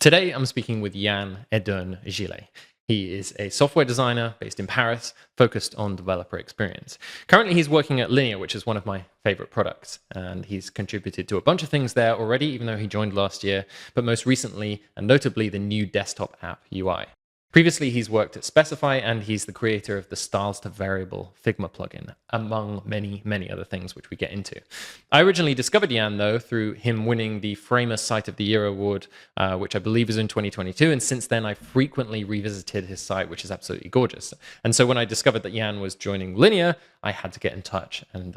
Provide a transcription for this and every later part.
Today, I'm speaking with Yann-Edern Gillet. He is a software designer based in Paris, focused on developer experience. Currently, he's working at Linear, which is one of my favorite products, and he's contributed to a bunch of things there already, even though he joined last year, but most recently, and notably, the new desktop app UI. Previously, he's worked at Specify, and he's the creator of the Styles to Variable Figma plugin, among many, many other things, which we get into. I originally discovered Yann, though, through him winning the Framer Site of the Year award, which I believe was in 2022. And since then, I frequently revisited his site, which is absolutely gorgeous. And so when I discovered that Yann was joining Linear, I had to get in touch and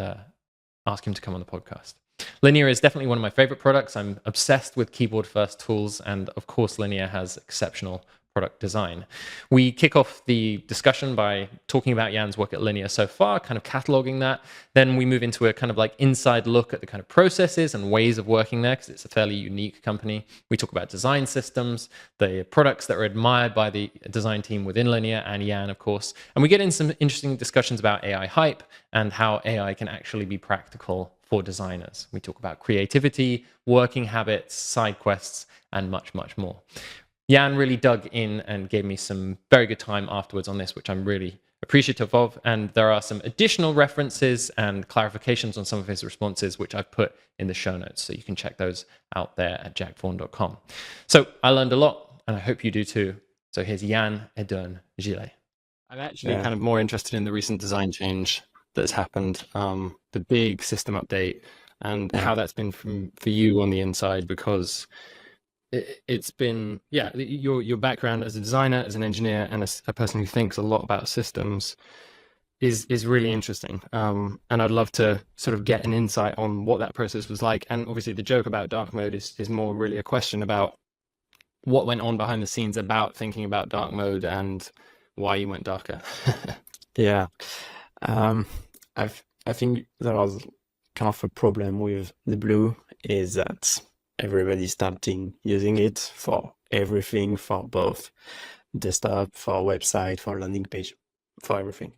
ask him to come on the podcast. Linear is definitely one of my favorite products. I'm obsessed with keyboard-first tools, and of course, Linear has exceptional product design. We kick off the discussion by talking about Yann's work at Linear so far, kind of cataloging that. Then we move into a kind of like inside look at the kind of processes and ways of working there, because it's a fairly unique company. We talk about design systems, the products that are admired by the design team within Linear and Yann, of course. And we get in some interesting discussions about AI hype and how AI can actually be practical for designers. We talk about creativity, working habits, side quests, and much, much more. Yann really dug in and gave me some very good time afterwards on this, which I'm really appreciative of. And there are some additional references and clarifications on some of his responses, which I've put in the show notes. So you can check those out there at jackvaughan.com. So I learned a lot, and I hope you do too. So here's Yann-Edern Gillet. I'm actually kind of more interested in the recent design change that's happened, the big system update, and how that's been for you on the inside, because it's been, your background as a designer, as an engineer, and as a person who thinks a lot about systems is really interesting. And I'd love to sort of get an insight on what that process was like. And obviously the joke about dark mode is more really a question about what went on behind the scenes about thinking about dark mode and why you went darker. Yeah. I think there was kind of a problem with the blue, is that everybody starting using it for everything, for both desktop, for website, for landing page, for everything.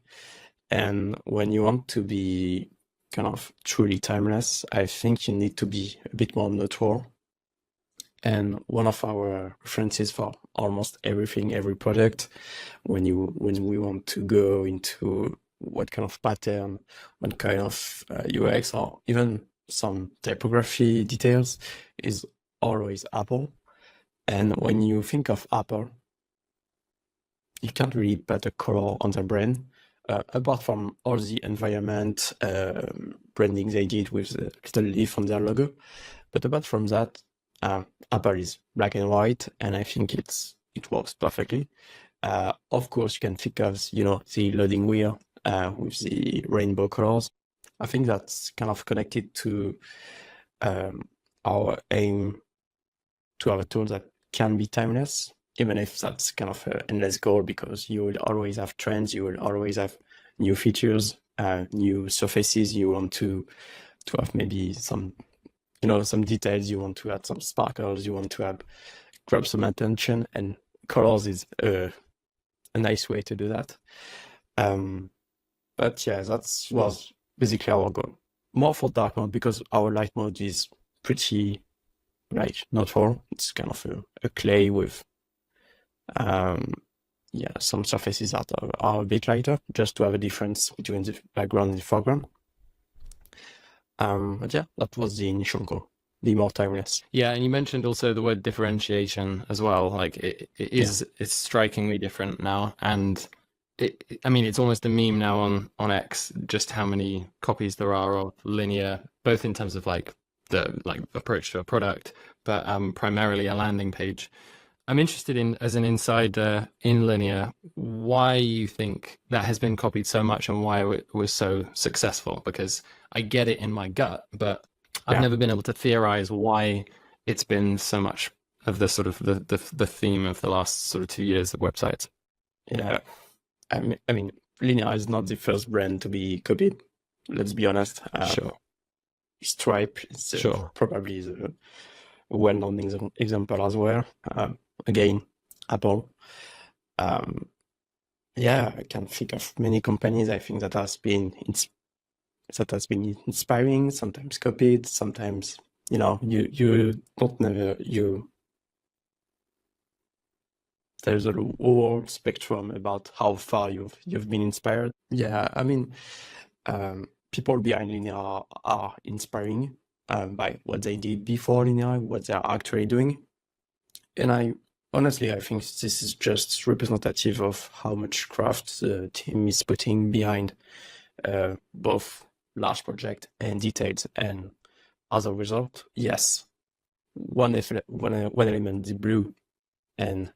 And when you want to be kind of truly timeless, I think you need to be a bit more neutral. And one of our references for almost everything, every product, when we want to go into what kind of pattern, what kind of UX, or even some typography details, is always Apple. And when you think of Apple, you can't really put a color on the brand, apart from all the environment branding they did with the little leaf on their logo. But apart from that, Apple is black and white, and I think it works perfectly. Of course, you can think of the loading wheel with the rainbow colors. I think that's kind of connected to our aim to have a tool that can be timeless, even if that's kind of an endless goal, because you will always have trends, you will always have new features, new surfaces. You want to have maybe some details, you want to add some sparkles, you want to grab some attention, and colors is a nice way to do that. But yeah, that was basically our goal. More for dark mode, because our light mode is pretty neutral. It's kind of a clay with some surfaces that are a bit lighter, just to have a difference between the background and the foreground. But yeah, that was the initial goal, be more timeless. Yeah, and you mentioned also the word differentiation as well. Like it's strikingly different now, and it's almost a meme now on X, just how many copies there are of Linear, both in terms of the approach to a product, but primarily a landing page. I'm interested in, as an insider in Linear, why you think that has been copied so much and why it was so successful, because I get it in my gut, but I've never been able to theorize why it's been so much of the sort of the theme of the last sort of 2 years of websites. Yeah. I mean, Linear is not the first brand to be copied. Let's be honest. Sure. Stripe is probably the well-known example as well. Again, Apple. I can think of many companies. I think that has been inspiring. Sometimes copied. Sometimes you there's a whole spectrum about how far you've been inspired. Yeah, I mean, people behind Linear are inspiring by what they did before Linear, what they are actually doing. And I think this is just representative of how much craft the team is putting behind both large project and details. And as a result, yes, one element, the blue, and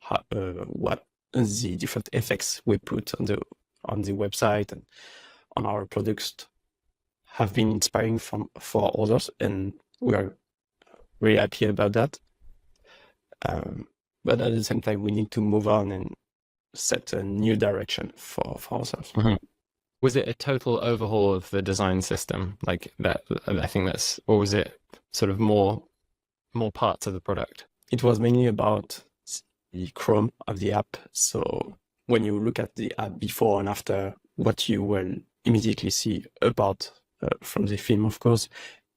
what the different effects we put on the website and on our products have been inspiring for others, and we are really happy about that. But at the same time, we need to move on and set a new direction for ourselves. Mm-hmm. Was it a total overhaul of the design system like that? I think that's, or was it sort of more parts of the product? It was mainly about the Chrome of the app. So when you look at the app before and after, what you will immediately see apart from the film, of course,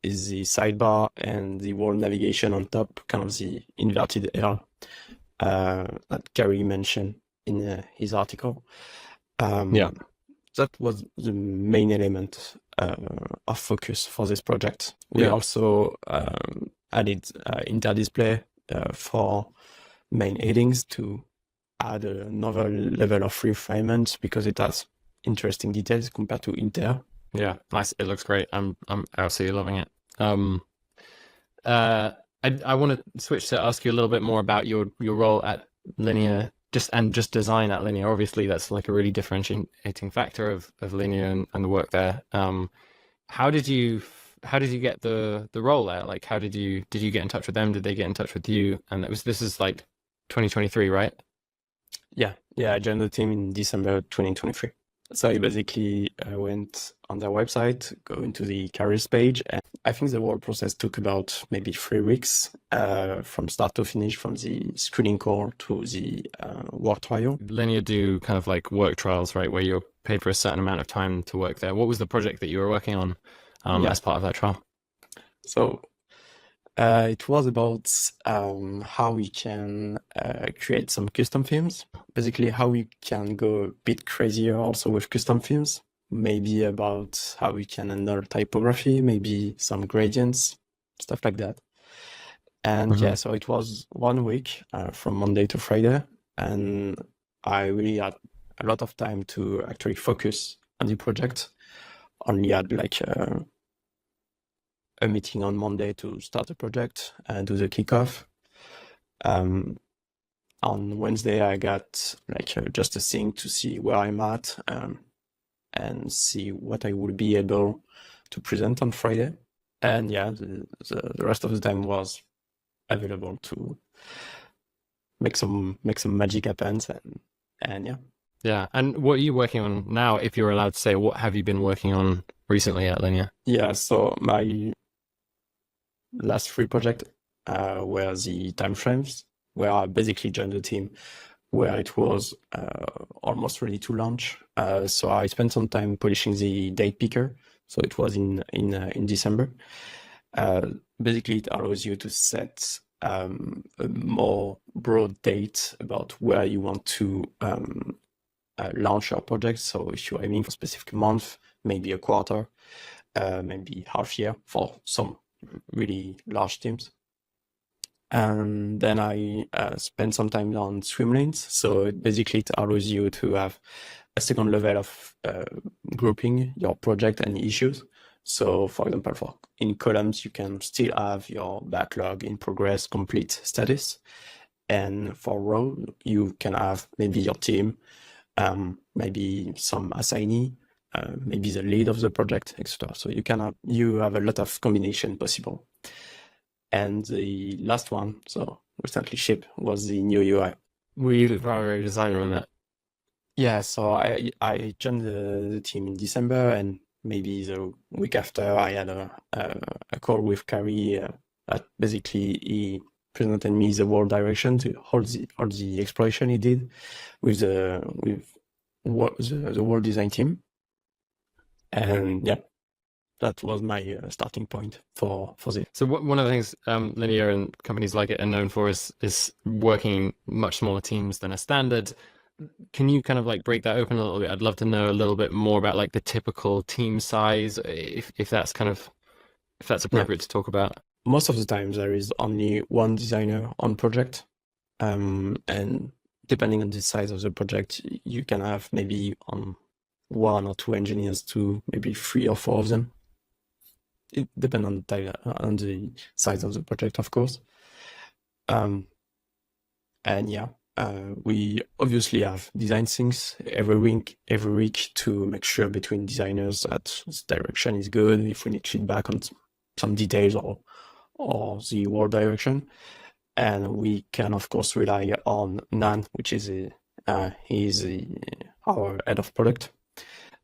is the sidebar and the wall navigation on top, kind of the inverted L that Gary mentioned in his article. That was the main element of focus for this project. We also added interdisplay for main headings to add another level of refinement because it has interesting details compared to Inter. Yeah, nice. It looks great. I'm absolutely loving it. I want to switch to ask you a little bit more about your role at Linear, just design at Linear. Obviously, that's like a really differentiating factor of Linear and the work there. How did you get the role there? Like, how did you get in touch with them? Did they get in touch with you? And this is like 2023, right? Yeah. I joined the team in December 2023. So I basically went on their website, go into the careers page, and I think the whole process took about maybe 3 weeks from start to finish, from the screening call to the work trial. Linear do kind of like work trials, right, where you're paid for a certain amount of time to work there. What was the project that you were working on as part of that trial? So it was about how we can create some custom themes. Basically, how we can go a bit crazier also with custom themes. Maybe about how we can handle typography, maybe some gradients, stuff like that. And so it was 1 week from Monday to Friday. And I really had a lot of time to actually focus on the project. Only had like a meeting on Monday to start the project and do the kickoff. On Wednesday, I got like just a thing to see where I'm at and see what I would be able to present on Friday. And the rest of the time was available to make some magic happen. And. Yeah. And what are you working on now, if you're allowed to say? What have you been working on recently at Linear? Yeah, so my last 3 projects were the timeframes, where I basically joined the team where it was almost ready to launch. So I spent some time polishing the date picker. So it was in December. Basically, it allows you to set a more broad date about where you want to launch your project. So if you're aiming for a specific month, maybe a quarter, maybe half year for some really large teams. And then I spent some time on swim lanes. So basically it allows you to have a second level of grouping your project and issues. So for example, in columns, you can still have your backlog, in progress, complete status. And for row, you can have maybe your team, maybe some assignee, maybe the lead of the project, etc. So you have a lot of combination possible. And the last one, so recently shipped, was the new UI. Were you the primary designer on that? Yeah, so I joined the team in December, and maybe the week after I had a call with Carrie. Basically, he presented me the whole direction to all the exploration he did with the whole design team. And that was my starting point for this. So one of the things Linear and companies like it are known for is working much smaller teams than a standard. Can you kind of like break that open a little bit? I'd love to know a little bit more about like the typical team size, if that's appropriate to talk about. Most of the time there is only one designer on project, and depending on the size of the project, you can have maybe on 1 or 2 engineers to maybe 3 or 4 of them. It depends on the size of the project, of course. And yeah, we obviously have design things every week to make sure between designers that this direction is good. If we need feedback on some details or the world direction, and we can of course rely on Nan, which is our head of product.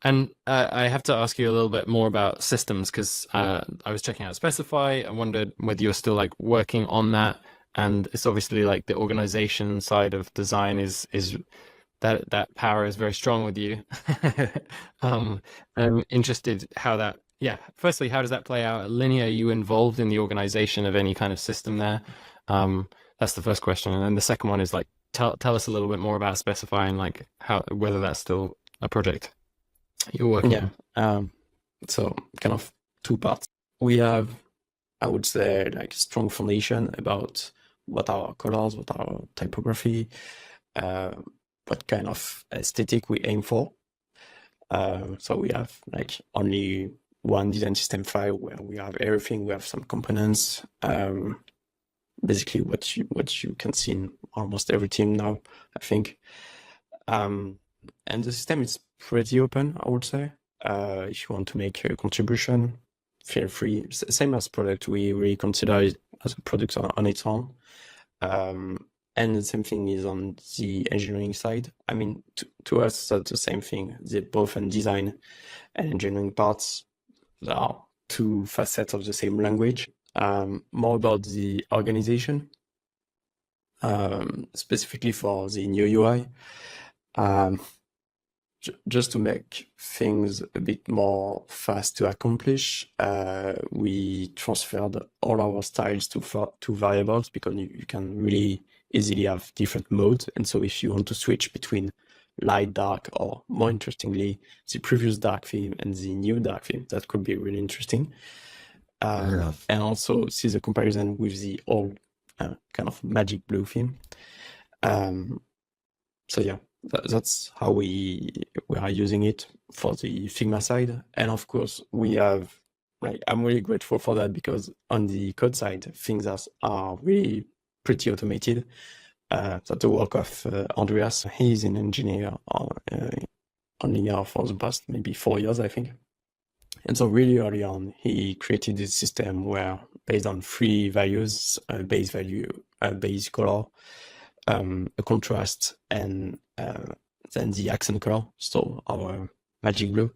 And I have to ask you a little bit more about systems, because I was checking out Specify. I wondered whether you're still like working on that. And it's obviously like the organization side of design is that power is very strong with you. I'm interested how that, firstly, how does that play out at Linear? Are you involved in the organization of any kind of system there? That's the first question. And then the second one is like, tell us a little bit more about Specify and like whether that's still a project you're working on. So kind of 2 parts. We have, I would say, like strong foundation about what our colors, what our typography, what kind of aesthetic we aim for. So we have like only one design system file where we have everything. We have some components, basically what you can see in almost every team now, I think. And the system is pretty open, I would say. If you want to make a contribution, feel free. Same as product, we really consider it as a product on its own. And the same thing is on the engineering side. I mean, to us, that's the same thing. Both in design and engineering parts, there are 2 facets of the same language. More about the organization, specifically for the new UI. Just to make things a bit more fast to accomplish, we transferred all our styles to variables, because you can really easily have different modes. And so if you want to switch between light, dark, or more interestingly, the previous dark theme and the new dark theme, that could be really interesting. And also see the comparison with the old kind of magic blue theme. So yeah, that's how we are using it for the Figma side. And of course, we have, like, I'm really grateful for that, because on the code side, things are really pretty automated. That's the work of Andreas. He's an engineer on Linear for the past maybe 4 years, I think. And so really early on, he created this system where, based on 3 values, base value, base color, a contrast, and then the accent color, so our magic blue,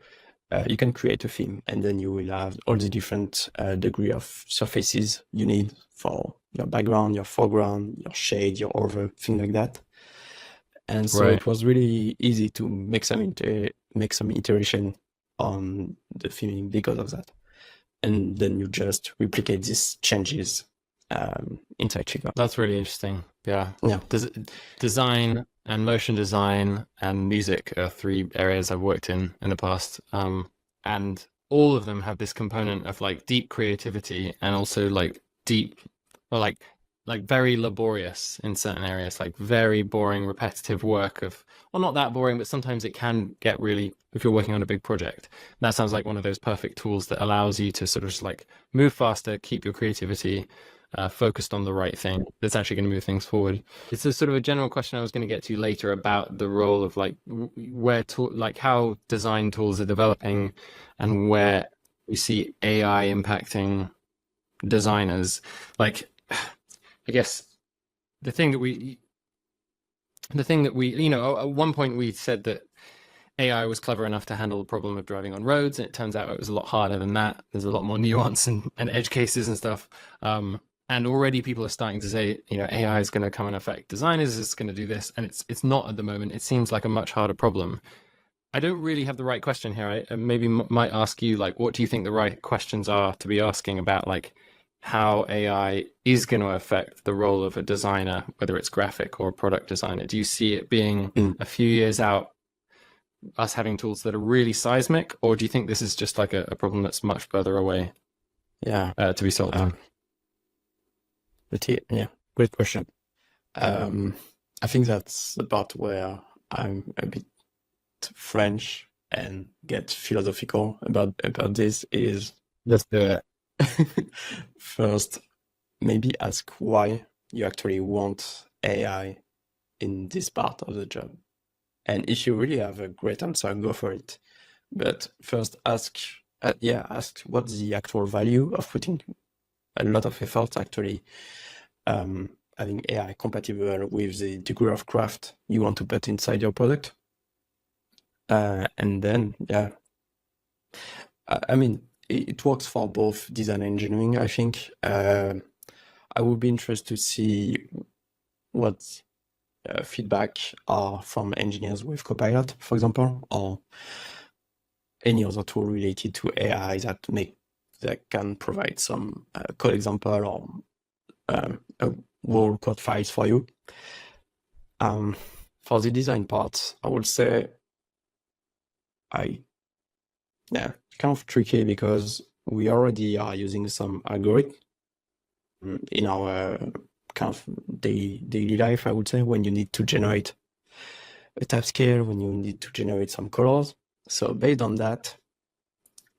you can create a theme, and then you will have all the different degree of surfaces you need for your background, your foreground, your shade, your over, thing like that. And so it was really easy to make some iteration on the theming because of that. And then you just replicate these changes inside Figma. That's really interesting. Yeah. Design and motion design and music are 3 areas I've worked in the past. And all of them have this component of like deep creativity, and also like deep, or like very laborious in certain areas, like very boring, repetitive work of, well, not that boring, but sometimes it can get really, if you're working on a big project. That sounds like one of those perfect tools that allows you to sort of just like move faster, keep your creativity focused on the right thing that's actually going to move things forward. It's a sort of a general question I was going to get to later about the role of like how design tools are developing, and where we see AI impacting designers. Like, I guess the thing that we, you know, at one point we said that AI was clever enough to handle the problem of driving on roads, and it turns out it was a lot harder than that. There's a lot more nuance and edge cases and stuff. And already people are starting to say, you know, AI is going to come and affect designers, it's going to do this. And it's not at the moment. It seems like a much harder problem. I don't really have the right question here. I maybe might ask you, like, what do you think the right questions are to be asking about, like, how AI is going to affect the role of a designer, whether it's graphic or a product designer? Do you see it being a few years out, us having tools that are really seismic, or do you think this is just like a problem that's much further away to be solved? Yeah, great question. I think that's the part where I'm a bit French and get philosophical about this. Is Let's do it. first, maybe ask why you actually want AI in this part of the job. And if you really have a great answer, go for it. But first ask what's the actual value of putting a lot of effort actually having AI compatible with the degree of craft you want to put inside your product. And then, I mean, it works for both design and engineering, I think. I would be interested to see what feedback are from engineers with Copilot, for example, or any other tool related to AI that can provide some code example or whole code files for you. For the design part, I would say kind of tricky because we already are using some algorithm in our kind of daily life, I would say, when you need to generate a type scale, when you need to generate some colors. So based on that,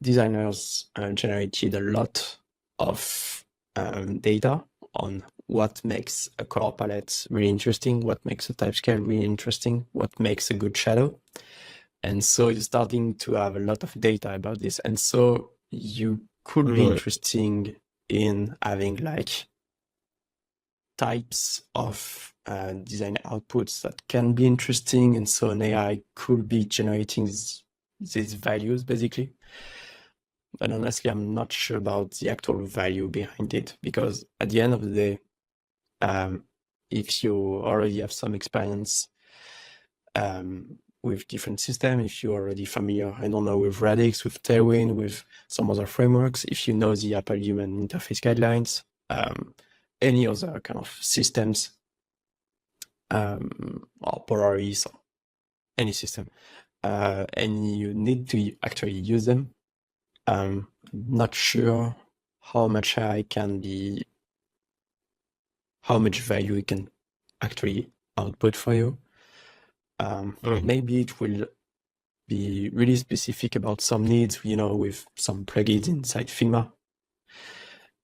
designers generated a lot of data on what makes a color palette really interesting, what makes a type scale really interesting, what makes a good shadow. And so you're starting to have a lot of data about this. And so you could be interesting in having like types of design outputs that can be interesting. And so an AI could be generating these values basically. But honestly, I'm not sure about the actual value behind it, because at the end of the day, if you already have some experience with different systems, if you're already familiar, I don't know, with Radix, with Tailwind, with some other frameworks, if you know the Apple Human Interface Guidelines, any other kind of systems, or Polaris, or any system, and you need to actually use them, I'm not sure how much value it can actually output for you. Maybe it will be really specific about some needs, with some plugins inside Figma.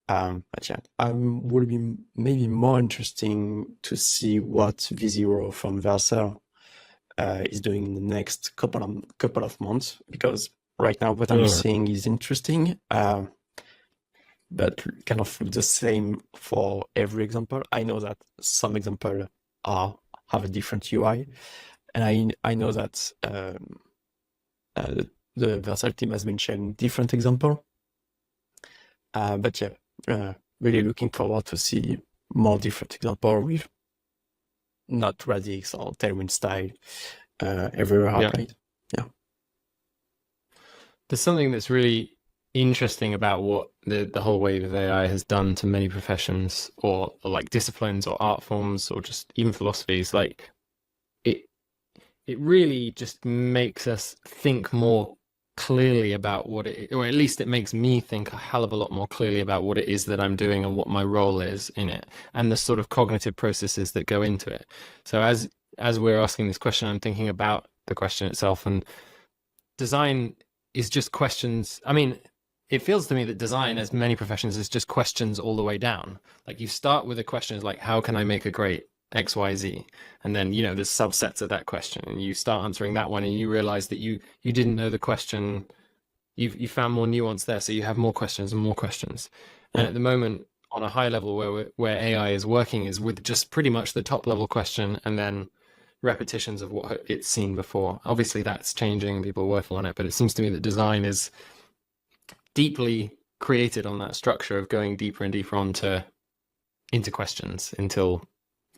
But yeah, would be maybe more interesting to see what V0 from Vercel is doing in the next couple of months, because right now what I'm seeing is interesting, but kind of the same for every example. I know that some examples have a different UI, and I know that the Vercel team has been sharing different example. But yeah, really looking forward to see more different example with not Radix or Tailwind style everywhere I played. Yeah. There's something that's really interesting about what the whole wave of AI has done to many professions, or like disciplines or art forms, or just even philosophies. Like it really just makes us think more clearly about what it, or at least it makes me think a hell of a lot more clearly about what it is that I'm doing and what my role is in it, and the sort of cognitive processes that go into it. So as we're asking this question, I'm thinking about the question itself, and design is just questions. I mean, it feels to me that design, as many professions, is just questions all the way down. Like you start with a question like, how can I make a great XYZ? And then, there's subsets of that question, and you start answering that one, and you realize that you didn't know the question. You found more nuance there, so you have more questions and more questions. And at the moment, on a high level where AI is working is with just pretty much the top level question and then repetitions of what it's seen before. Obviously that's changing, people are working on it, but it seems to me that design is deeply created on that structure of going deeper and deeper into questions until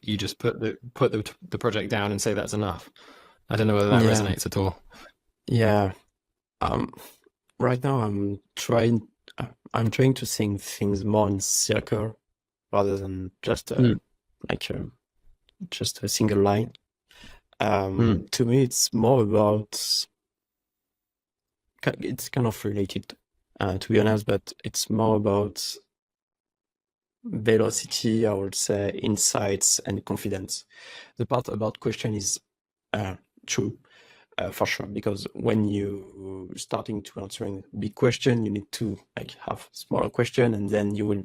you just put the project down and say that's enough. I don't know whether that resonates at all. Yeah. Um, right now I'm trying to think things more in circle rather than just like just a single line. To me, it's more about it's kind of related, to be honest, but it's more about velocity, I would say, insights and confidence. The part about question is true, for sure, because when you starting to answering big question, you need to like have smaller question, and then you will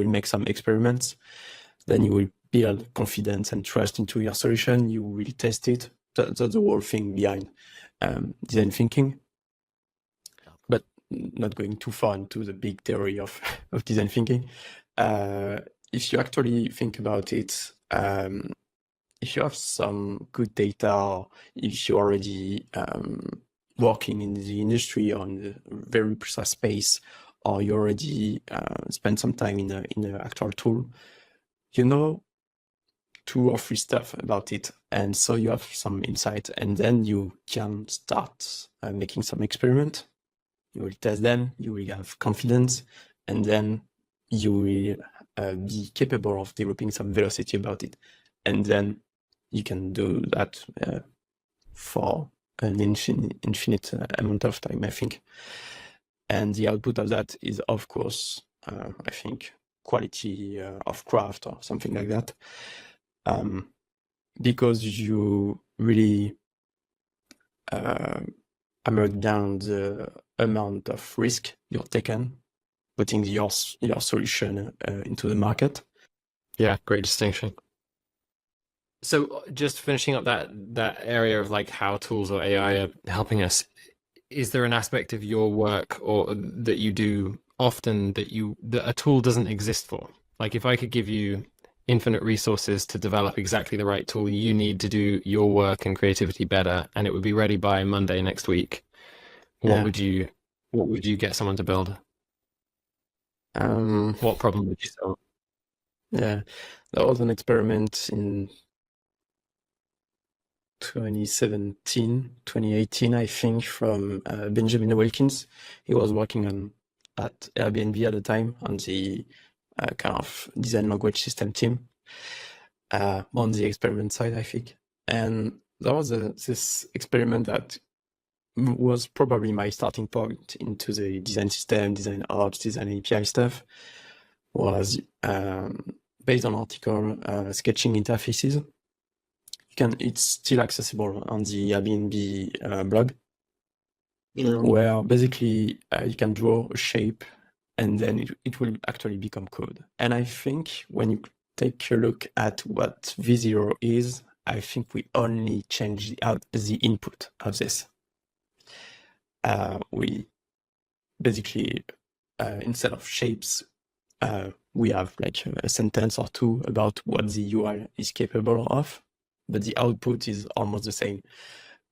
make some experiments, then you will build confidence and trust into your solution. You will test it. That's the whole thing behind design thinking. But not going too far into the big theory of design thinking. If you actually think about it, if you have some good data, or if you're already working in the industry or in a very precise space, or you already spend some time in the actual tool, you know 2 or 3 stuff about it, and so you have some insight, and then you can start making some experiment. You will test them, you will have confidence, and then you will be capable of developing some velocity about it. And then you can do that for an infinite amount of time, I think. And the output of that is, of course, I think, quality of craft or something like that. Because you really hammer down the amount of risk you're taking, putting your solution into the market. Yeah, great distinction. So just finishing up that area of like how tools or AI are helping us, is there an aspect of your work or that you do often that a tool doesn't exist for? Like if I could give you infinite resources to develop exactly the right tool you need to do your work and creativity better, and it would be ready by Monday next week, what would you get someone to build? What problem would you solve? Yeah, there was an experiment in 2017, 2018, I think, from Benjamin Wilkins. He was working at Airbnb at the time on the kind of design language system team, on the experiment side, I think. And there was this experiment that was probably my starting point into the design system, design ops, design API stuff, was based on article sketching interfaces. It's still accessible on the Airbnb blog, where basically you can draw a shape and then it will actually become code. And I think when you take a look at what V0 is, I think we only change the input of this. We basically, instead of shapes, we have like a sentence or two about what the UI is capable of, but the output is almost the same.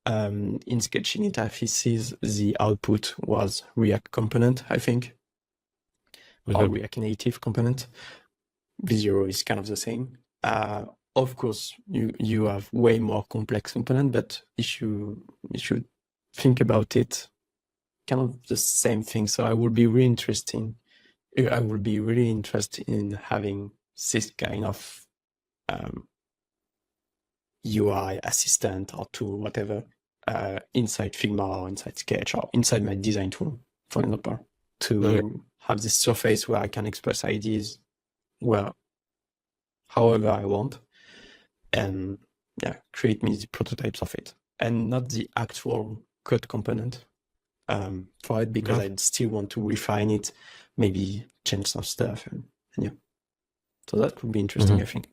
In sketching interfaces, the output was React component, I think, or React Native component. V0 is kind of the same. Of course, you have way more complex component, but if you think about it, kind of the same thing. So I would be really interested in having this kind of UI assistant or tool, whatever, inside Figma or inside Sketch or inside my design tool, for example, to have this surface where I can express ideas however I want, and create me the prototypes of it, and not the actual code component for it, because I still want to refine it, maybe change some stuff, and yeah. So that would be interesting, I think.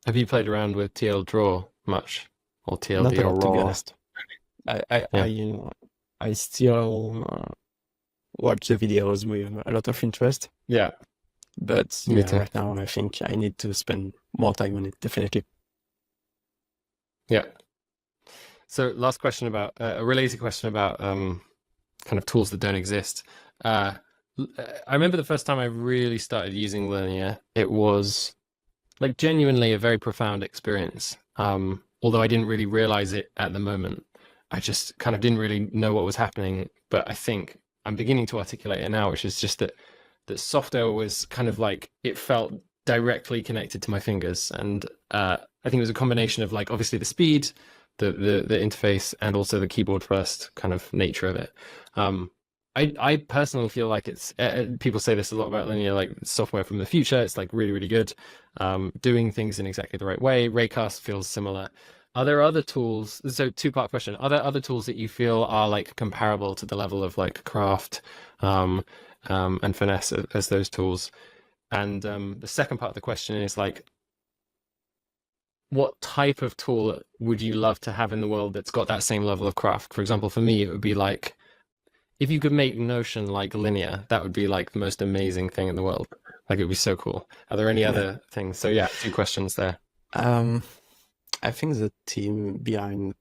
Have you played around with TL Draw much, or TLD Not a or lot, to be Raw? honest. I still watch the videos with a lot of interest. Yeah. But right now I think I need to spend more time on it, definitely. Yeah. So last question about a related question about kind of tools that don't exist. I remember the first time I really started using Linear, it was like genuinely a very profound experience. although I didn't really realize it at the moment. I just kind of didn't really know what was happening, but I think I'm beginning to articulate it now, which is just that software was kind of like, it felt directly connected to my fingers. And I think it was a combination of like, obviously the speed, the interface, and also the keyboard first kind of nature of it. I personally feel like it's, people say this a lot about linear, like software from the future. It's like really, really good, doing things in exactly the right way. Raycast feels similar. Are there other tools? So two-part question. Are there other tools that you feel are like comparable to the level of like craft and finesse as those tools? And the second part of the question is like, what type of tool would you love to have in the world that's got that same level of craft? For example, for me, it would be like, if you could make Notion like linear, that would be like the most amazing thing in the world. Like it would be so cool. Are there any other things? So yeah, two questions there. I think the team behind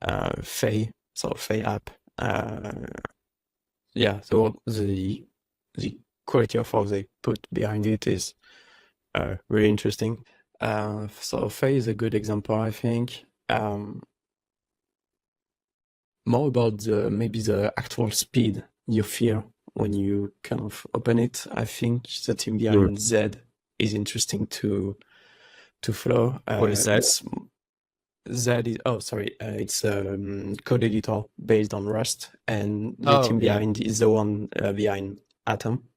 Fay, so Fay app, so the quality of what they put behind it is really interesting. So Fay is a good example, I think. More about maybe the actual speed you feel when you kind of open it. I think the team behind Z is interesting to follow. What is that? Z is it's code editor based on Rust, and the team behind is the one behind Atom.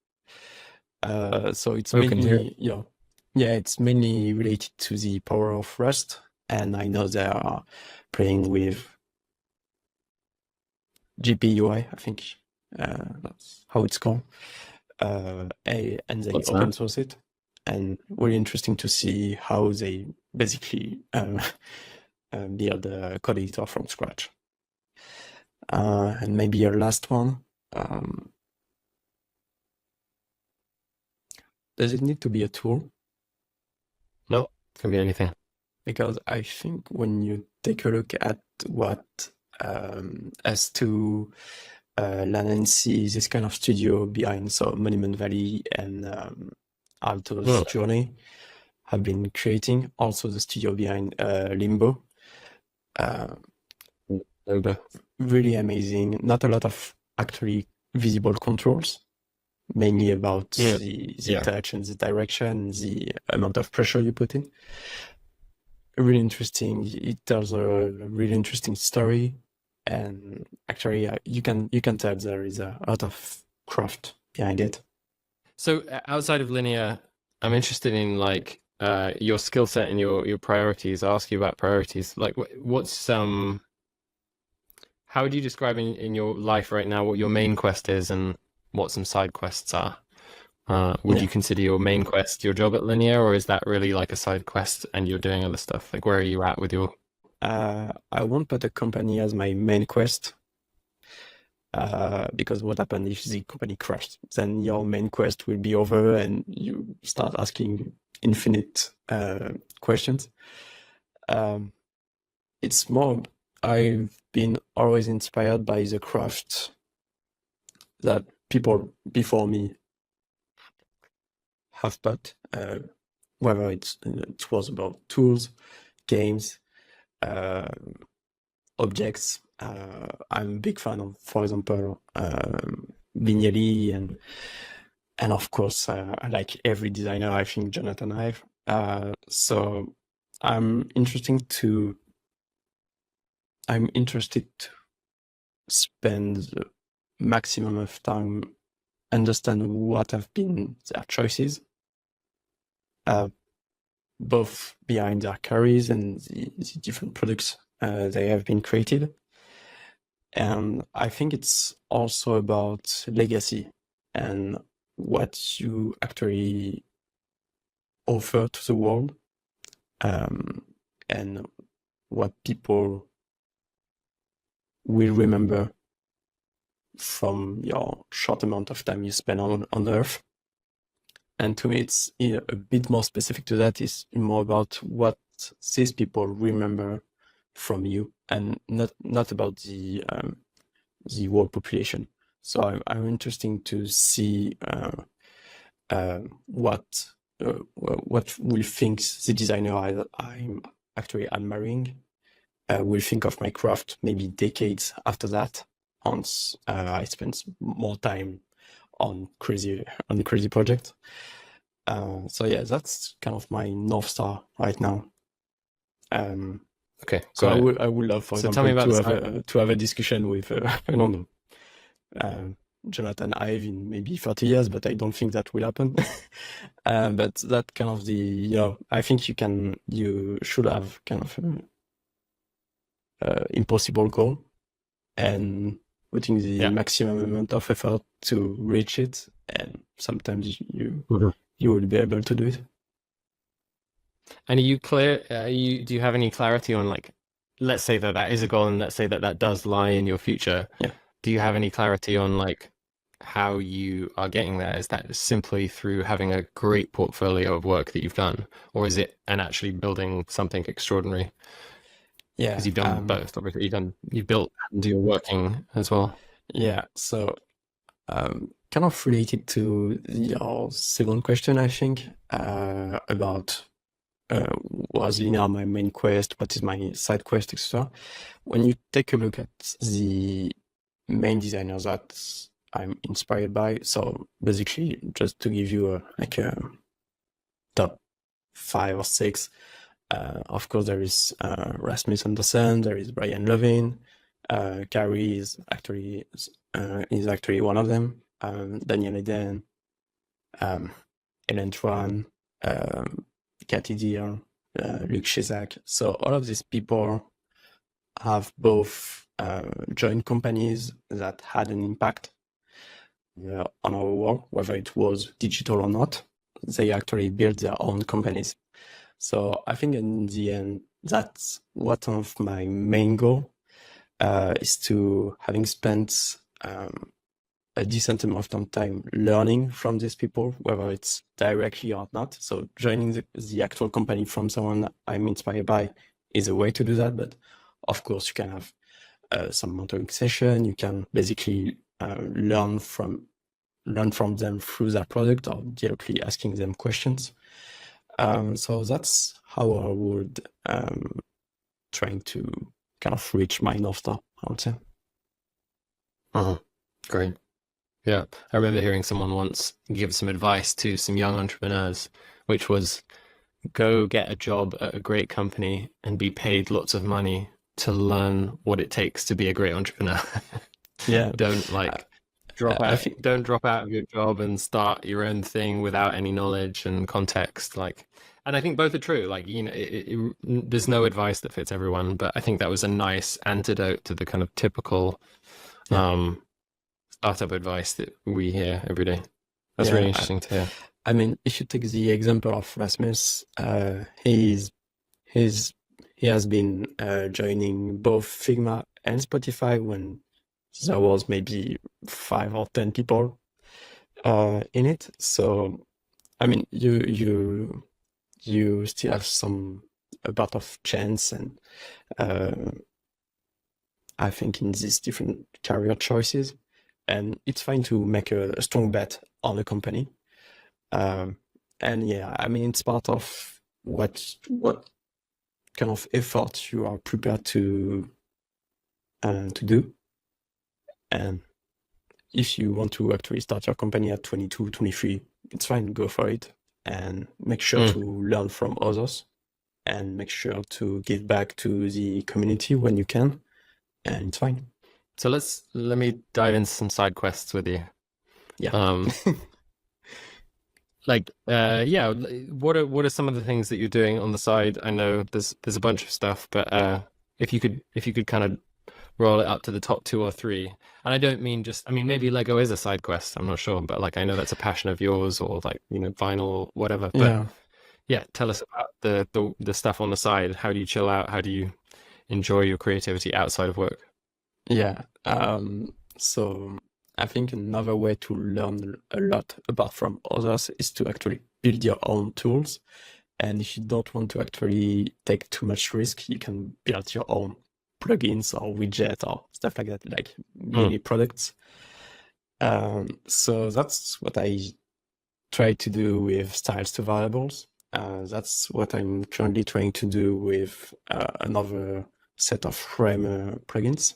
So it's mainly it's mainly related to the power of Rust, and I know they are playing with GPUI, I think that's how it's called, and they open source it, and really interesting to see how they basically build a code editor from scratch. And maybe your last one. Does it need to be a tool? No, it can be anything. Because I think when you take a look at what S2, Latency, this kind of studio behind, so Monument Valley and Alto's Journey have been creating, also the studio behind Limbo. Really amazing. Not a lot of actually visible controls, mainly about the touch and the direction, the amount of pressure you put in. Really interesting. It tells a really interesting story, and actually you can tell there is a lot of craft behind it. So outside of linear, I'm interested in like your skill set and your priorities. I'll ask you about priorities. Like what's how would you describe in your life right now what your main quest is and what some side quests are? Would you consider your main quest your job at linear, or is that really like a side quest and you're doing other stuff? Like where are you at with your... I won't put a company as my main quest, because what happens if the company crashed? Then your main quest will be over and you start asking infinite questions. It's more, I've been always inspired by the craft that people before me have put, whether it was about tools, games, objects. I'm a big fan of, for example, Vignelli and of course, like every designer, I think Jonathan Ive. So I'm interested to spend the maximum of time understand what have been their choices, both behind their careers and the different products they have been created. And I think it's also about legacy and what you actually offer to the world, and what people will remember from your short amount of time you spend on Earth. And to me, it's a bit more specific to that. Is more about what these people remember from you, and not about the world population. So I'm interested to see what will think the designer I'm actually admiring, will think of my craft maybe decades after that, once I spend more time on crazy project. So yeah, that's kind of my North Star right now. Okay, So got it. I would love, for So example, tell me about to have a discussion with I don't know, Jonathan Ive in maybe 30 years, but I don't think that will happen. But that kind of I think you should have kind of impossible goal and putting the maximum amount of effort to reach it, and sometimes you will be able to do it. And are you clear? Do you have any clarity on, like, let's say that is a goal, and let's say that does lie in your future. Yeah. Do you have any clarity on, like, how you are getting there? Is that simply through having a great portfolio of work that you've done, or is it actually building something extraordinary? Yeah, Because you've done both. Obviously, you've built and you're working as well. Yeah, so kind of related to your second question, I think, about was linear my main quest, what is my side quest, etc. When you take a look at the main designers that I'm inspired by, so basically, just to give you a top 5 or 6, of course, there is Rasmus Andersen, there is Brian Levin, Gary is actually one of them. Yann-Edern, Ellen Tran, Cathy Deer, Luc Chezac. So all of these people have both joined companies that had an impact on our work, whether it was digital or not. They actually built their own companies. So I think in the end, that's one of my main goal, is to, having spent a decent amount of time learning from these people, whether it's directly or not. So joining the actual company from someone that I'm inspired by is a way to do that. But of course, you can have some mentoring session. You can basically learn from them through their product, or directly asking them questions. So that's how I would trying to kind of reach my North Star, I would say. Great. Yeah, I remember hearing someone once give some advice to some young entrepreneurs, which was, go get a job at a great company and be paid lots of money to learn what it takes to be a great entrepreneur. Yeah. Don't drop out. Don't drop out of your job and start your own thing without any knowledge and context. And I think both are true. There's no advice that fits everyone, but I think that was a nice antidote to the kind of typical startup advice that we hear every day. That's really interesting to hear. I mean, if you take the example of Rasmus, he has been joining both Figma and Spotify when there was maybe 5 or 10 people in it. So, I mean, you still have a part of chance, and I think in these different career choices, and it's fine to make a strong bet on a company. And yeah, I mean, it's part of what kind of effort you are prepared to do. And if you want to actually start your company at 22, 23, it's fine, go for it, and make sure to learn from others, and make sure to give back to the community when you can, and it's fine. So let me dive into some side quests with you. Yeah. What are some of the things that you're doing on the side? I know there's a bunch of stuff, but if you could kind of roll it up to the top 2 or 3. And I don't mean maybe Lego is a side quest, I'm not sure, but I know that's a passion of yours, or vinyl, whatever. But yeah, tell us about the stuff on the side. How do you chill out? How do you enjoy your creativity outside of work? Yeah. So I think another way to learn a lot apart from others is to actually build your own tools. And if you don't want to actually take too much risk, you can build your own plugins or widget or stuff like that, like mini products. So that's what I try to do with styles to variables. That's what I'm currently trying to do with another set of frame plugins.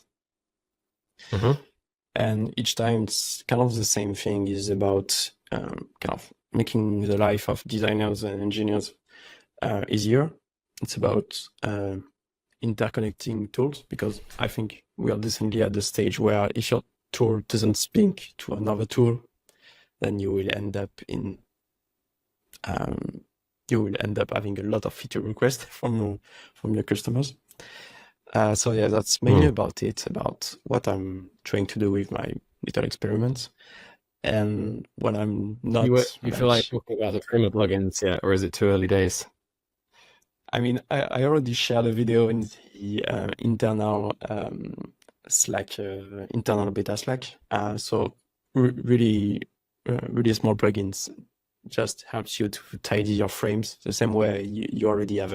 And each time it's kind of the same thing, is about kind of making the life of designers and engineers easier. It's about interconnecting tools, because I think we are definitely at the stage where if your tool doesn't speak to another tool, then you will end up having a lot of feature requests from your customers. So yeah, that's mainly about it, about what I'm trying to do with my little experiments. And when I'm not, You feel like talking about the Figma plugins yet, or is it too early days? I mean, I already shared a video in the internal Slack, internal beta Slack. So really small plugins just helps you to tidy your frames the same way you already have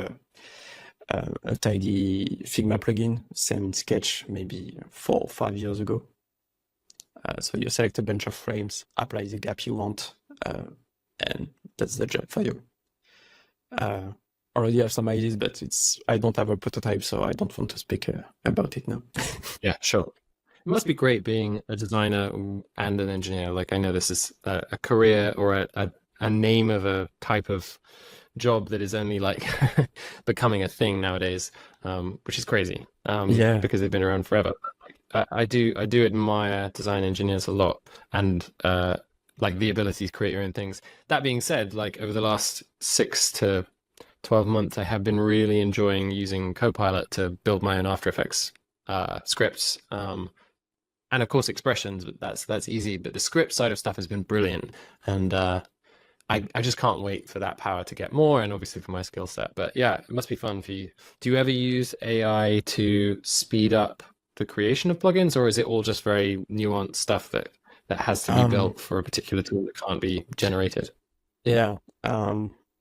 a tidy Figma plugin, same in Sketch, maybe 4 or 5 years ago. So you select a bunch of frames, apply the gap you want, and that's the job for you. Already have some ideas, but I don't have a prototype, so I don't want to speak about it now. Yeah, sure. It must be great being a designer and an engineer. Like, I know this is a career or a name of a type of job that is only like becoming a thing nowadays, which is crazy. Yeah, because they've been around forever. I do admire design engineers a lot, and like the ability to create your own things. That being said, like over the last 6 to 12 months, I have been really enjoying using Copilot to build my own After Effects scripts, and of course expressions. But that's easy. But the script side of stuff has been brilliant, and I just can't wait for that power to get more, and obviously for my skill set. But yeah, it must be fun for you. Do you ever use AI to speed up the creation of plugins, or is it all just very nuanced stuff that has to be built for a particular tool that can't be generated? Yeah.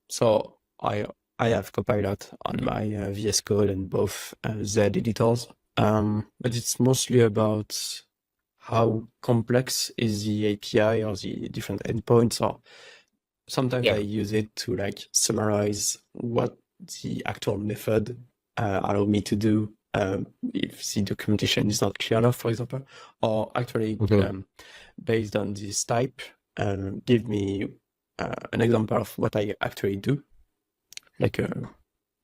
So I have Copilot on my VS Code and both Z editors, but it's mostly about how complex is the API or the different endpoints, or sometimes I use it to like summarize what the actual method allow me to do if the documentation is not clear enough, for example, or actually based on this type, give me an example of what I actually do, like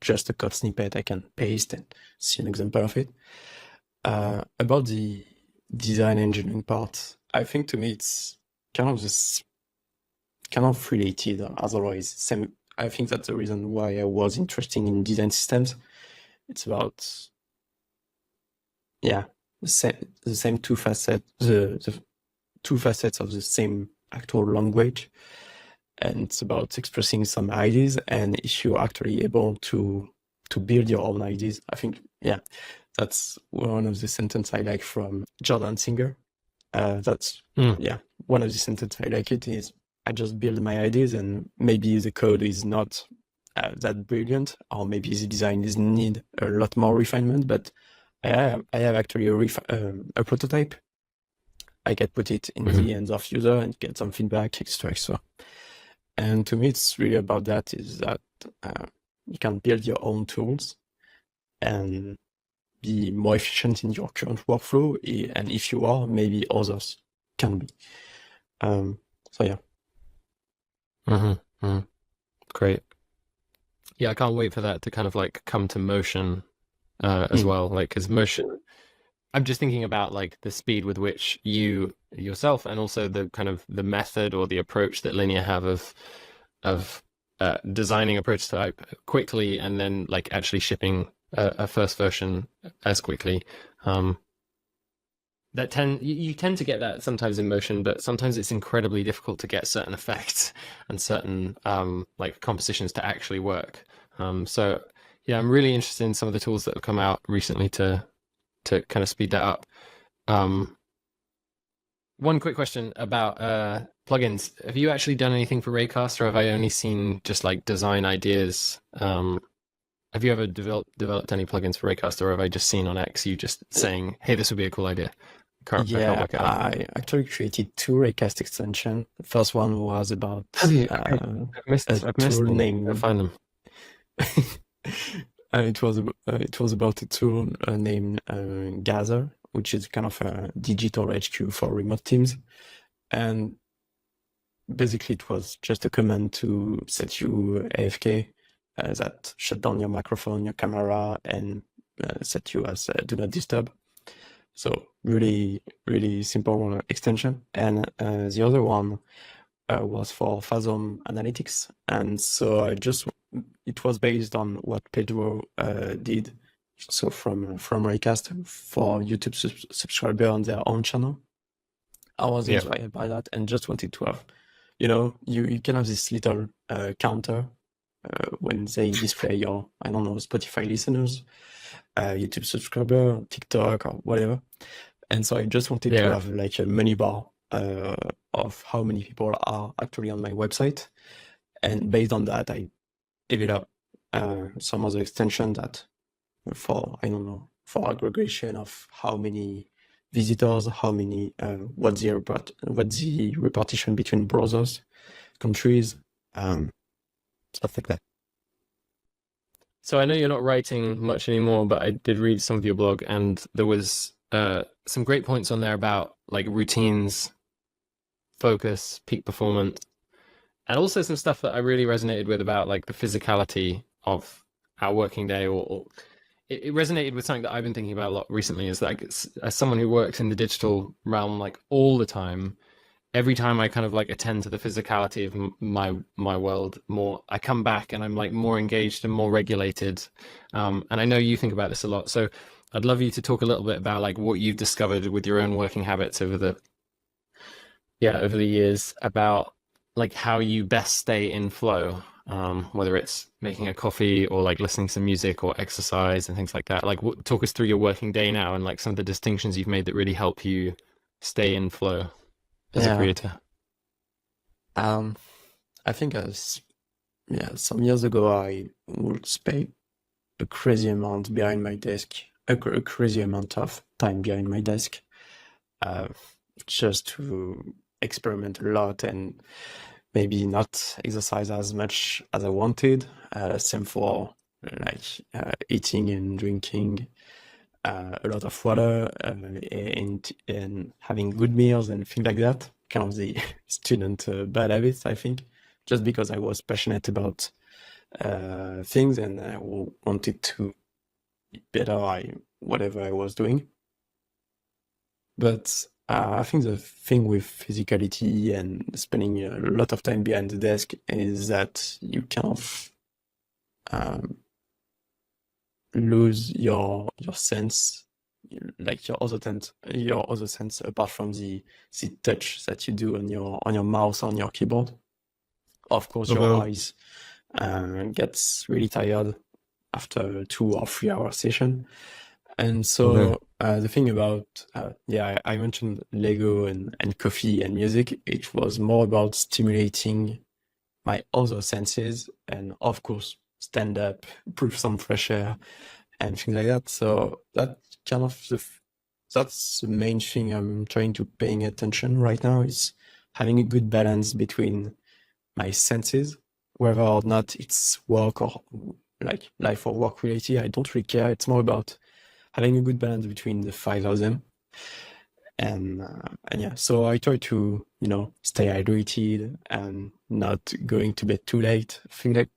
just a code snippet I can paste and see an example of it. About the design engineering part, I think to me it's kind of related otherwise. Same. I think that's the reason why I was interested in design systems. It's about the same two facets, the two facets of the same actual language, and it's about expressing some ideas. And if you're actually able to build your own ideas, I think that's one of the sentences I like from Jordan Singer. That's one of the sentences I like. It is, I just build my ideas, and maybe the code is not that brilliant, or maybe the design is need a lot more refinement, but I have actually a prototype. I can put it in the hands of user and get some feedback, etc. And to me, it's really about that, is that you can build your own tools and be more efficient in your current workflow. And if you are, maybe others can be. So yeah. Great. Yeah, I can't wait for that to kind of like come to motion as well. Like, because motion, I'm just thinking about like the speed with which you yourself, and also the kind of the method or the approach that Linear have of designing a prototype quickly and then like actually shipping a first version as quickly. You tend to get that sometimes in motion, but sometimes it's incredibly difficult to get certain effects and certain like compositions to actually work. So yeah, I'm really interested in some of the tools that have come out recently to kind of speed that up. One quick question about plugins. Have you actually done anything for Raycast, or have I only seen just like design ideas? Have you ever developed any plugins for Raycast, or have I just seen on X you just saying, hey, this would be a cool idea? I actually created 2 Raycast extensions. The first one was about I've missed tool them. named I'll find them. it was about a tool named Gather, which is kind of a digital HQ for remote teams, and basically it was just a command to set you AFK, that shut down your microphone, your camera, and set you as do not disturb. So really, really simple extension. And the other one was for Phasm analytics. And so it was based on what Pedro did. So from Raycast for YouTube subscriber on their own channel. I was inspired by that and just wanted to have, you can have this little counter when they display your, I don't know, Spotify listeners, YouTube subscriber, TikTok or whatever. And so I just wanted to have like a menu bar of how many people are actually on my website. And based on that, I developed some other extension that for aggregation of how many visitors, how many, what's the repartition between browsers, countries, stuff like that. So I know you're not writing much anymore, but I did read some of your blog, and there was some great points on there about like routines, focus, peak performance, and also some stuff that I really resonated with about like the physicality of our working day, or it resonated with something that I've been thinking about a lot recently, is like as someone who works in the digital realm like all the time, every time I kind of like attend to the physicality of my world more, I come back and I'm like more engaged and more regulated. And I know you think about this a lot. So I'd love you to talk a little bit about like what you've discovered with your own working habits over the years, about like how you best stay in flow, whether it's making a coffee or like listening to music or exercise and things like that. Like talk us through your working day now and like some of the distinctions you've made that really help you stay in flow as a creator. I think some years ago I would spend a crazy amount behind my desk, a crazy amount of time behind my desk, just to experiment a lot and maybe not exercise as much as I wanted. Same for like eating and drinking a lot of water, and having good meals and things like that. Kind of the student bad habits, I think, just because I was passionate about things and I wanted to be better whatever I was doing. But I think the thing with physicality and spending a lot of time behind the desk is that you kind of lose your sense, like your other sense apart from the touch that you do on your mouse, on your keyboard. Of course, your eyes gets really tired after 2 or 3 hour session. And so the thing about, I mentioned Lego and coffee and music. It was more about stimulating my other senses and, of course, stand up, breathe some fresh air and things like that. So that's kind of that's the main thing I'm trying to paying attention right now, is having a good balance between my senses, whether or not it's work or like life or work related. I don't really care. It's more about having a good balance between the 5 of them. And so I try to, stay hydrated and not going to bed too late. I think that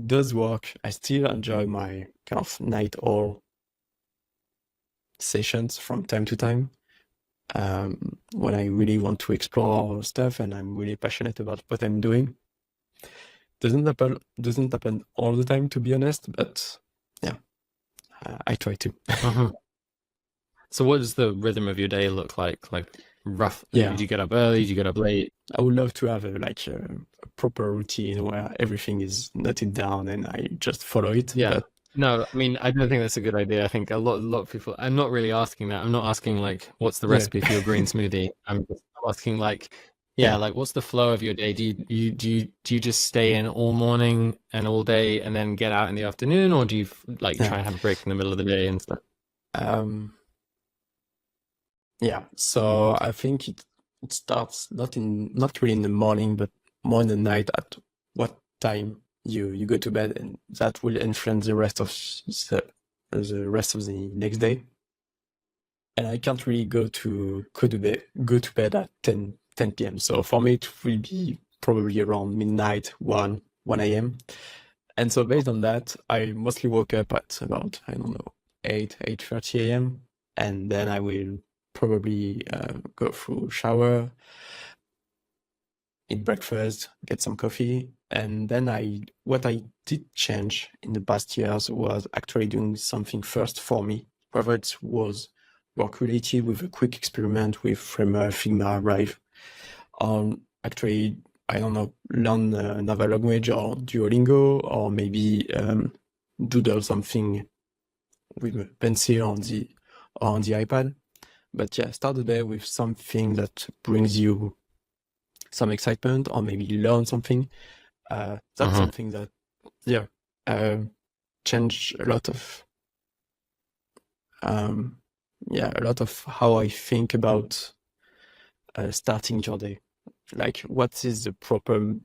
does work. I still enjoy my kind of night owl sessions from time to time. When I really want to explore stuff and I'm really passionate about what I'm doing. Doesn't happen all the time, to be honest, but I try to. So what does the rhythm of your day look like? Like rough? Do you get up early? Do you get up late? I would love to have a proper routine where everything is noted down and I just follow it. Yeah. But... No, I mean, I don't think that's a good idea. I think a lot of people, I'm not really asking that. I'm not asking like, what's the recipe for your green smoothie? I'm just asking like, like what's the flow of your day? Do you just stay in all morning and all day and then get out in the afternoon, or do you try and have a break in the middle of the day and stuff? So I think it starts not really in the morning, but more in the night, at what time you go to bed, and that will influence the rest of the next day. And I can't really go to bed at 10 p.m. So for me, it will be probably around midnight, 1 a.m. And so based on that, I mostly woke up at about, I don't know, 8:30 a.m. And then I will probably go through shower, eat breakfast, get some coffee. And then what I did change in the past years was actually doing something first for me, whether it was work related with a quick experiment with Figma, Rive, actually, I don't know, learn another language or Duolingo, or maybe doodle something with a pencil on the iPad. But yeah, start the day with something that brings you some excitement, or maybe learn something. That's something that, changed a lot of, a lot of how I think about starting your day. Like, what is the proper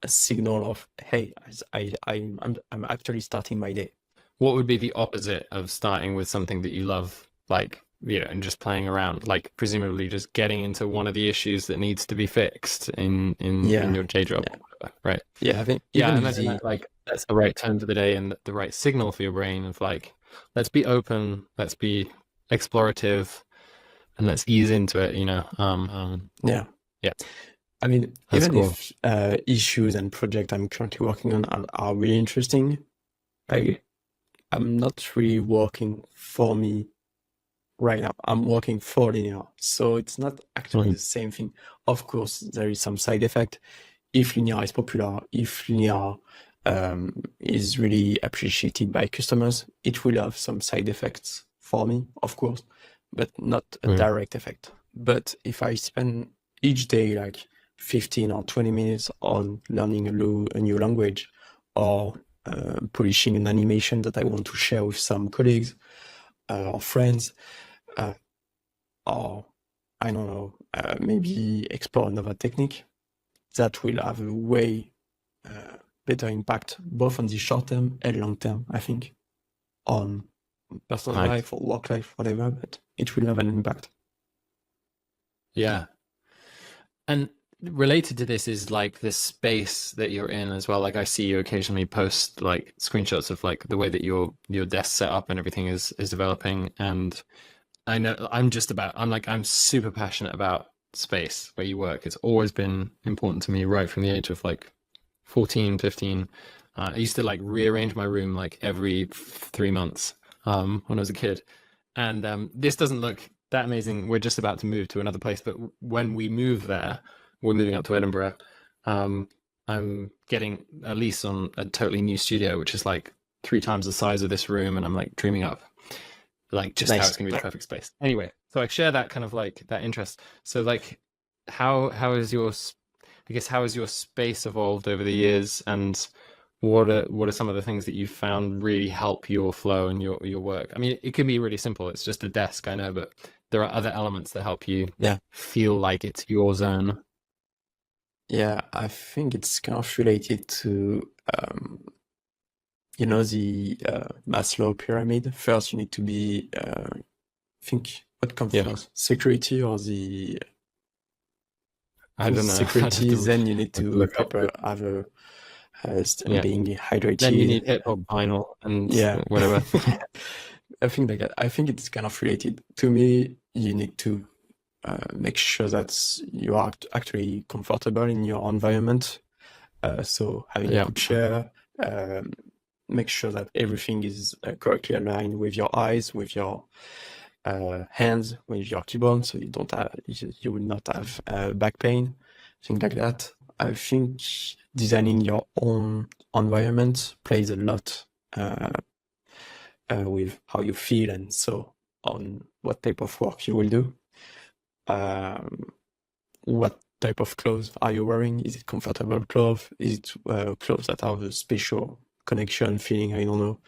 signal of, hey, I'm actually starting my day? What would be the opposite of starting with something that you love, like, and just playing around, like presumably just getting into one of the issues that needs to be fixed in your day job, right? Yeah, I think I imagine that, like, that's the right tone for the day and the right signal for your brain of like, let's be open, let's be explorative, and let's ease into it, Yeah. I mean, that's even cool. if issues and projects I'm currently working on are really interesting, I'm not really working for me right now. I'm working for Linear, so it's not actually the same thing. Of course, there is some side effect. If Linear is popular, if Linear is really appreciated by customers, it will have some side effects for me, of course, but not a direct effect. But if I spend each day like 15 or 20 minutes on learning a new language, or polishing an animation that I want to share with some colleagues or friends, or I don't know, maybe explore another technique, that will have a way better impact both on the short term and long term, I think, on personal life or work life, whatever, but it will have an impact. Yeah. And related to this is like the space that you're in as well. Like, I see you occasionally post like screenshots of like the way that your desk set up and everything is developing. And I know I'm super passionate about space where you work. It's always been important to me right from the age of like 14, 15. I used to like rearrange my room like every 3 months when I was a kid. And this doesn't look that amazing. We're just about to move to another place, but when we move there, we're moving up to Edinburgh. I'm getting a lease on a totally new studio, which is like 3 times the size of this room, and I'm like dreaming up like just how it's gonna be the perfect space. Anyway, so I share that kind of like that interest. So like, how has your space evolved over the years, and what are some of the things that you've found really help your flow and your work? I mean, it can be really simple. It's just a desk, I know, but there are other elements that help you feel like it's your zone. Yeah, I think it's kind of related to, the Maslow pyramid. First, you need to be, I think, what comes first? Security or the... I don't know. Security, then you need to have being hydrated. Then you need hip hop vinyl and whatever. I think it's kind of related. To me, you need to make sure that you are actually comfortable in your environment. So having a good chair, make sure that everything is correctly aligned with your eyes, with your hands, with your keyboard, so you will not have back pain, things like that. I think designing your own environment plays a lot with how you feel, and so on what type of work you will do. What type of clothes are you wearing? Is it comfortable clothes? Is it clothes that have a special connection feeling, I don't know,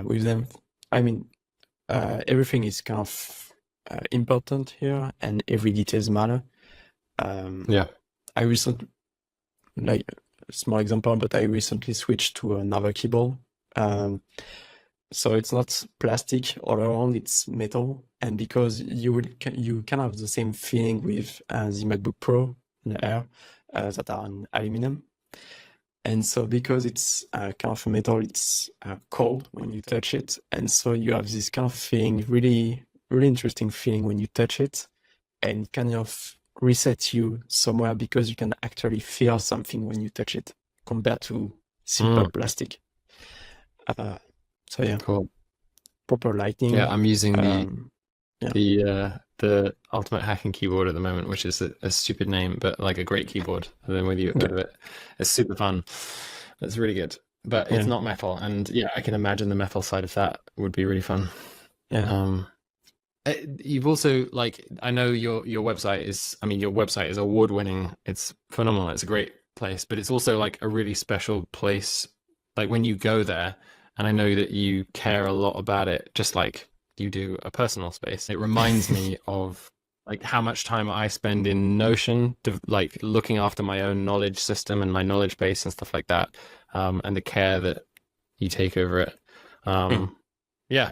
with them? I mean, everything is kind of important here, and every details matter. I recently, small example, but I recently switched to another keyboard. So it's not plastic all around, it's metal. And because you can have the same feeling with the MacBook Pro and Air that are in aluminum. And so because it's kind of metal, it's cold when you touch it. And so you have this kind of feeling, really, really interesting feeling when you touch it, and kind of resets you somewhere because you can actually feel something when you touch it compared to simple plastic. So yeah, Cool. proper lighting. Yeah, I'm using yeah. the Ultimate Hacking keyboard at the moment, which is a stupid name, but like a great keyboard. I've been with you a bit of it. It's super fun. It's really good, but it's not metal. And yeah, I can imagine the metal side of that would be really fun. Yeah. You've also, like, I know your website is, I mean, your website is award-winning. It's phenomenal. It's a great place, but it's also like a really special place. Like when you go there, and I know that you care a lot about it, just like you do a personal space. It reminds me of like how much time I spend in Notion, like looking after my own knowledge system and my knowledge base and stuff like that, and the care that you take over it. Yeah,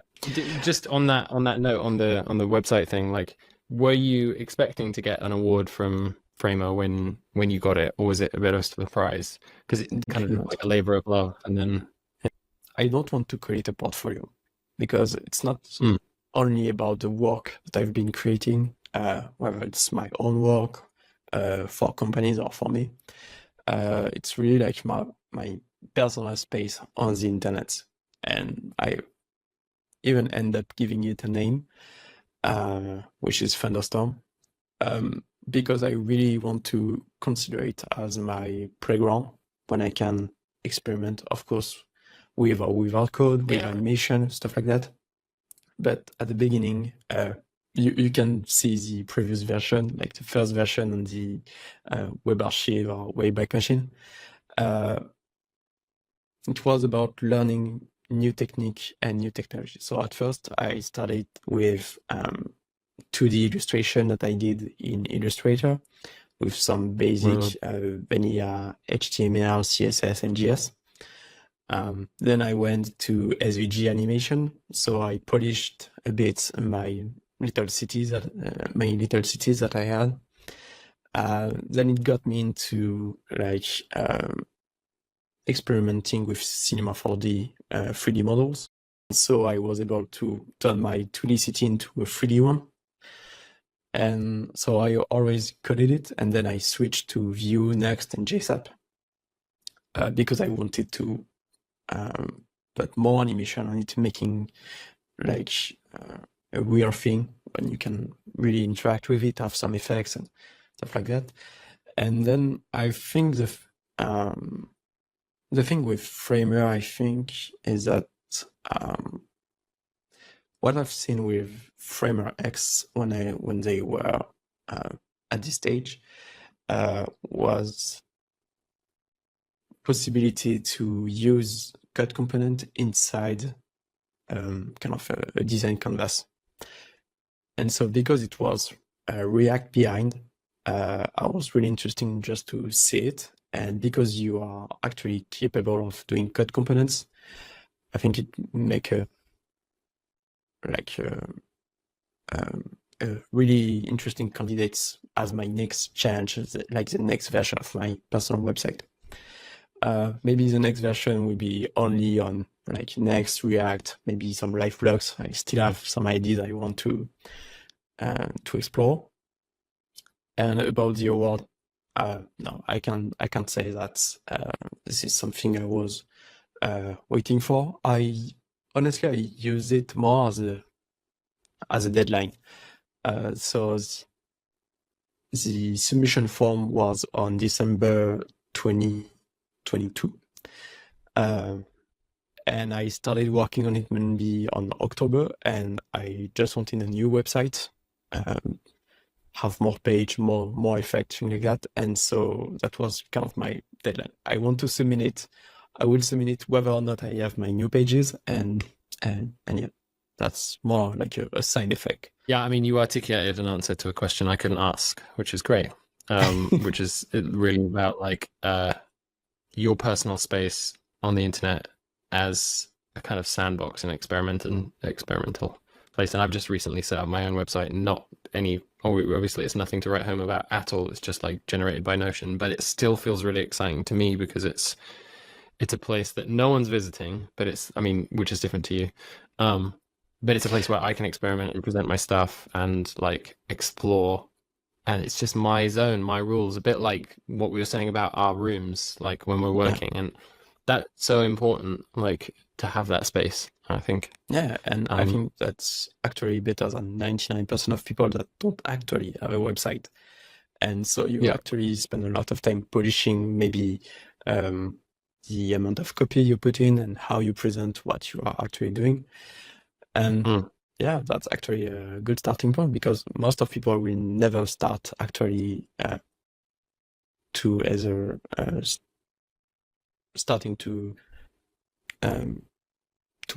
just on that note, on the website thing, like, were you expecting to get an award from Framer when you got it, or was it a bit of a surprise? Because it kind of looked like a labor of love, and then I don't want to create a portfolio because it's not only about the work that I've been creating, whether it's my own work for companies or for me. It's really like my personal space on the internet, and I even end up giving it a name, which is Thunderstorm, because I really want to consider it as my playground when I can experiment, of course, with or without code, with animation, stuff like that. But at the beginning, you can see the previous version, like the first version on the Web Archive or Wayback Machine. It was about learning new technique and new technology. So at first, I started with 2D illustration that I did in Illustrator with some basic vanilla HTML, CSS, and JS. Then I went to SVG animation, so I polished a bit my little cities that I had. Then it got me into like experimenting with Cinema 4D 3D models. So I was able to turn my 2D city into a 3D one. And so I always coded it, and then I switched to Vue, Next, and JSAP because I wanted to put more animation on it, making like a weird thing when you can really interact with it, have some effects and stuff like that. And then I think the thing with Framer, I think, is that what I've seen with Framer X when they were at this stage was possibility to use code component inside kind of a design canvas. And so because it was React behind, I was really interested just to see it. And because you are actually capable of doing code components, I think it make a really interesting candidates as my next challenge, like the next version of my personal website. Maybe the next version will be only on like Next, React, maybe some live blocks. I still have some ideas I want to explore. And about the award, no, I can't say that this is something I was waiting for. Honestly, I use it more as a deadline. So the submission form was on December 2022. And I started working on it maybe on October, and I just wanted a new website, have more page, more effect, things like that. And so that was kind of my deadline. I want to submit it. I will submit it whether or not I have my new pages, and yeah, that's more like a side effect. Yeah, I mean, you articulated an answer to a question I couldn't ask, which is great. Which is really about like, your personal space on the internet as a kind of sandbox and experimental place. And I've just recently set up my own website, obviously it's nothing to write home about at all. It's just like generated by Notion, but it still feels really exciting to me because it's a place that no one's visiting, but which is different to you. But it's a place where I can experiment and present my stuff and like explore. And it's just my zone, my rules, a bit like what we were saying about our rooms, like when we're working. And that's so important, like to have that space, I think. Yeah, and I think that's actually better than 99% of people that don't actually have a website. And so you actually spend a lot of time polishing maybe the amount of copy you put in and how you present what you are actually doing. And yeah, that's actually a good starting point, because most of people will never start actually to either starting to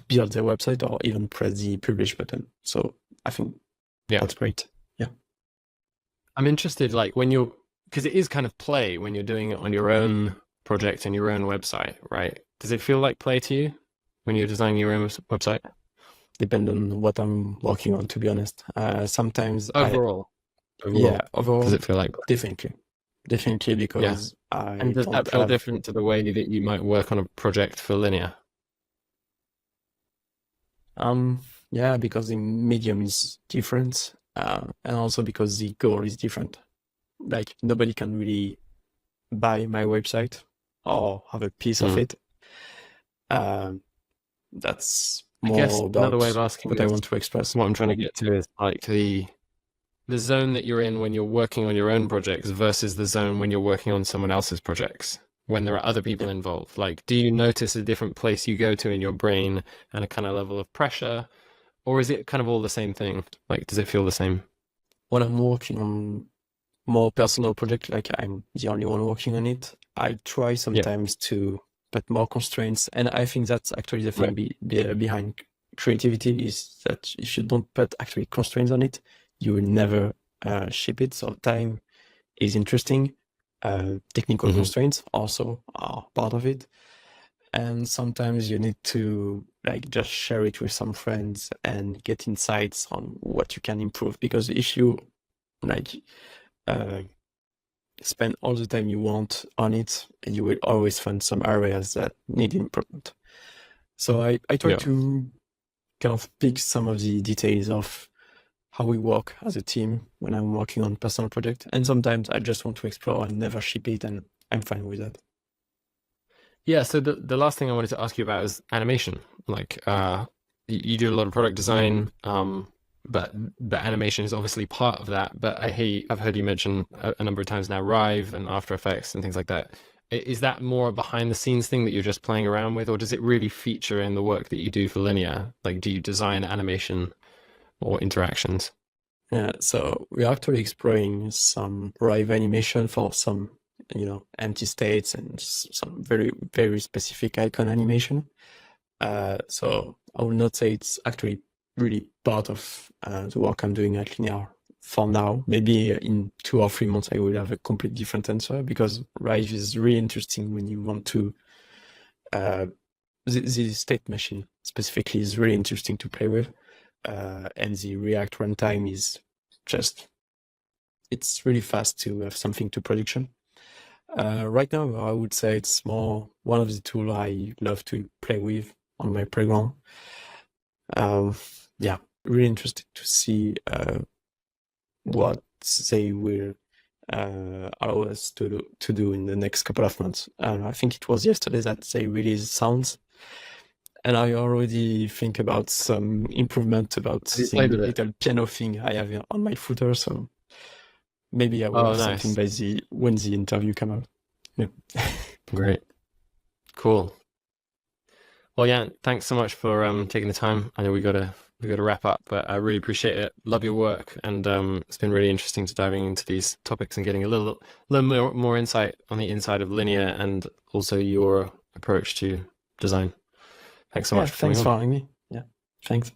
build their website or even press the publish button. So I think that's great. Yeah. I'm interested, like because it is kind of play when you're doing it on your own project and your own website, right? Does it feel like play to you when you're designing your own website? Depend on what I'm working on, to be honest. Sometimes overall. Overall, does it feel like definitely because and does that feel different to the way that you might work on a project for Linear? Yeah, because the medium is different, and also because the goal is different. Like nobody can really buy my website or have a piece of it. That's more about another way of asking what I want to express. What I'm trying to get to is like the zone that you're in when you're working on your own projects versus the zone when you're working on someone else's projects, when there are other people involved. Like, do you notice a different place you go to in your brain and a kind of level of pressure, or is it kind of all the same thing? Like, does it feel the same? When I'm working on more personal project, like I'm the only one working on it, I try sometimes to put more constraints. And I think that's actually the thing behind creativity, is that if you don't put actually constraints on it, you will never ship it. So time is interesting. Technical constraints also are part of it. And sometimes you need to like just share it with some friends and get insights on what you can improve. Because if you like spend all the time you want on it, you will always find some areas that need improvement. So I try to kind of pick some of the details of how we work as a team when I'm working on personal project. And sometimes I just want to explore and never ship it, and I'm fine with that. Yeah, so the last thing I wanted to ask you about is animation. Like, you do a lot of product design, but animation is obviously part of that. But I've heard you mention a number of times now Rive and After Effects and things like that. Is that more a behind the scenes thing that you're just playing around with, or does it really feature in the work that you do for Linear? Like, do you design animation or interactions? Yeah, so we're actually exploring some Rive animation for some, empty states and some very, very specific icon animation. So I will not say it's actually really part of the work I'm doing at Linear for now. Maybe in 2 or 3 months I will have a complete different answer, because Rive is really interesting when you want to the state machine specifically is really interesting to play with, and the React runtime is it's really fast to have something to production. Right now I would say it's more one of the tools I love to play with on my playground. Really interested to see what they will allow us to do in the next couple of months. I think it was yesterday that they released sounds, and I already think about some improvement about the little piano thing I have on my footer. So maybe I will have something when the interview comes out. Yeah. Great. Cool. Well, yeah, thanks so much for taking the time. I know we got to wrap up, but I really appreciate it. Love your work, and it's been really interesting to diving into these topics and getting a little more insight on the inside of Linear and also your approach to design. Thanks so much. Thanks for having me. Yeah, thanks.